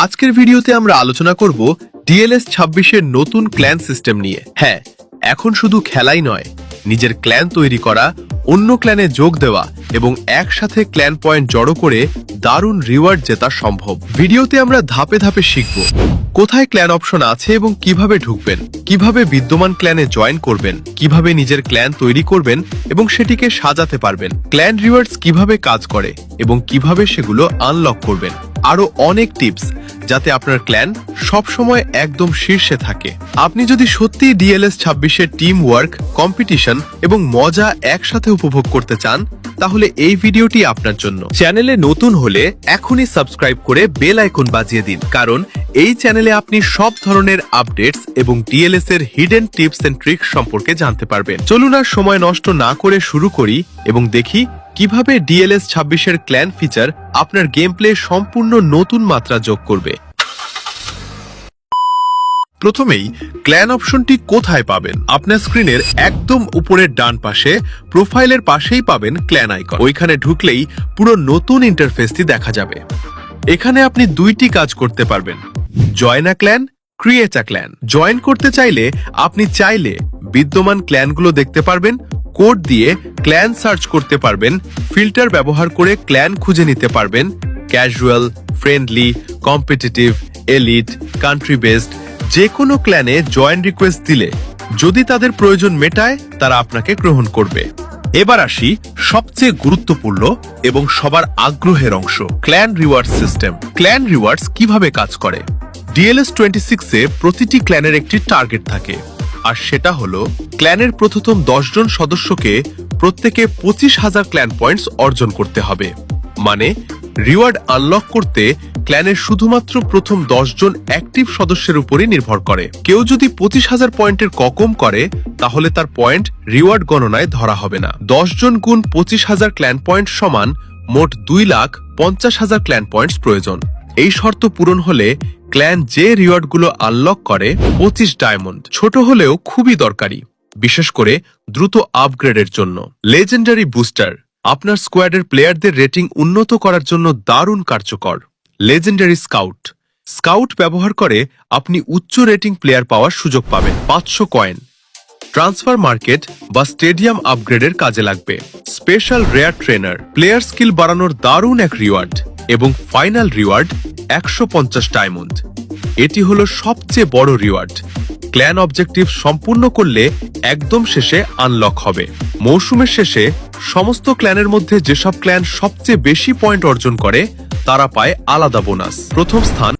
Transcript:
আজকের ভিডিওতে আমরা আলোচনা করব ডিএলএস 26 এর নতুন ক্ল্যান সিস্টেম নিয়ে। হ্যাঁ, এখন শুধু খেলাই নয়, নিজের ক্ল্যান তৈরি করা, অন্য ক্ল্যানে যোগ দেওয়া এবং একসাথে ক্ল্যান পয়েন্ট জড়ো করে দারুণ রিওয়ার্ড জেতা সম্ভব। ভিডিওতে আমরা ধাপে ধাপে শিখব কোথায় ক্ল্যান অপশন আছে এবং কিভাবে ঢুকবেন, কিভাবে বিদ্যমান ক্ল্যানে জয়েন করবেন, কিভাবে নিজের ক্ল্যান তৈরি করবেন এবং সেটিকে সাজাতে পারবেন, ক্ল্যান রিওয়ার্ডস কিভাবে কাজ করে এবং কিভাবে সেগুলো আনলক করবেন, আরো অনেক টিপস যাতে আপনার ক্ল্যান সবসময় একদম শীর্ষে থাকে। আপনি যদি সত্যি ডিএলএস 26 এর টিম ওয়ার্ক, কম্পিটিশন এবং মজা একসাথে উপভোগ করতে চান, তাহলে এই ভিডিওটি আপনার জন্য। চ্যানেলে নতুন হলে এখনই সাবস্ক্রাইব করে বেল আইকন বাজিয়ে দিন, কারণ এই চ্যানেলে আপনি সব ধরনের আপডেটস এবং ডিএলএস এর হিডেন টিপস এন্ড ট্রিক্স সম্পর্কে জানতে পারবেন। চলুন আর সময় নষ্ট না করে শুরু করি এবং দেখি কিভাবে ডিএলএস 26 এর ক্ল্যান ফিচার আপনার গেম প্লে সম্পূর্ণ নতুন মাত্রা যোগ করবে। প্রথমেই ক্ল্যান অপশনটি কোথায় পাবেন? আপনার স্ক্রিনের একদম উপরের ডান পাশে প্রোফাইলের পাশেই পাবেন ক্ল্যান আইকন। ওইখানে ঢুকলেই পুরো নতুন ইন্টারফেসটি দেখা যাবে। এখানে আপনি দুইটি কাজ করতে পারবেন, join a clan, create a clan. Join করতে চাইলে আপনি চাইলে বিদ্যমান ক্ল্যানগুলো দেখতে পারবেন, কোড দিয়ে ক্ল্যান সার্চ করতে পারবেন, ফিল্টার ব্যবহার করে ক্ল্যান খুঁজে নিতে পারবেন, casual, friendly, competitive, elite, country based. যে কোনো ক্ল্যানে জয়েন রিকোয়েস্ট দিলে যদি তাদের প্রয়োজন মেটায়, তারা আপনাকে গ্রহণ করবে। এবার আসি সবচেয়ে গুরুত্বপূর্ণ এবং সবার আগ্রহের অংশ, clan reward system. Clan rewards কিভাবে কাজ করে? ডিএলএস 26 এ প্রতিটি ক্ল্যানের একটি টার্গেট থাকে, আর সেটা হলো ক্ল্যানের প্রথম 10 জন সদস্যকে প্রত্যেকে 25,000 ক্ল্যান পয়েন্টস অর্জন করতে হবে। মানে রিওয়ার্ড আনলক করতে ক্ল্যানের শুধুমাত্র প্রথম 10 জন অ্যাক্টিভ সদস্যের উপরই নির্ভর করে। কেউ যদি 25,000 পয়েন্টের কম করে, তাহলে তার পয়েন্ট রিওয়ার্ড গণনায় ধরা হবে না। 10 জন গুণ 25,000 ক্ল্যান পয়েন্ট সমান মোট 2,50,000 ক্ল্যান পয়েন্টস প্রয়োজন। এই শর্ত পূরণ হলে ক্ল্যান যে রিওয়ার্ডগুলো আনলক করে 25 ডায়মন্ড, ছোট হলেও খুবই দরকারি, বিশেষ করে দ্রুত আপগ্রেডের জন্য। লেজেন্ডারি বুস্টার আপনার স্কোয়াডের প্লেয়ারদের রেটিং উন্নত করার জন্য দারুণ কার্যকর। লেজেন্ডারি স্কাউট, স্কাউট ব্যবহার করে আপনি উচ্চ রেটিং প্লেয়ার পাওয়ার সুযোগ পাবেন। 500 কয়েন ট্রান্সফার মার্কেট বা স্টেডিয়াম আপগ্রেডের কাজে লাগবে। Special rare trainer, player skill বাড়ানোর দারুণ এক রিওয়ার্ড। এবং ফাইনাল রিওয়ার্ড 150 ডায়মন্ড। এটি হলো সবচেয়ে বড় রিওয়ার্ড। ক্ল্যান অবজেক্টিভ সম্পূর্ণ করলে একদম শেষে আনলক হবে। মৌসুমের শেষে সমস্ত ক্ল্যানের মধ্যে যেসব ক্ল্যান সবচেয়ে বেশি পয়েন্ট অর্জন করে, তারা পায় আলাদা বোনাস। প্রথম স্থান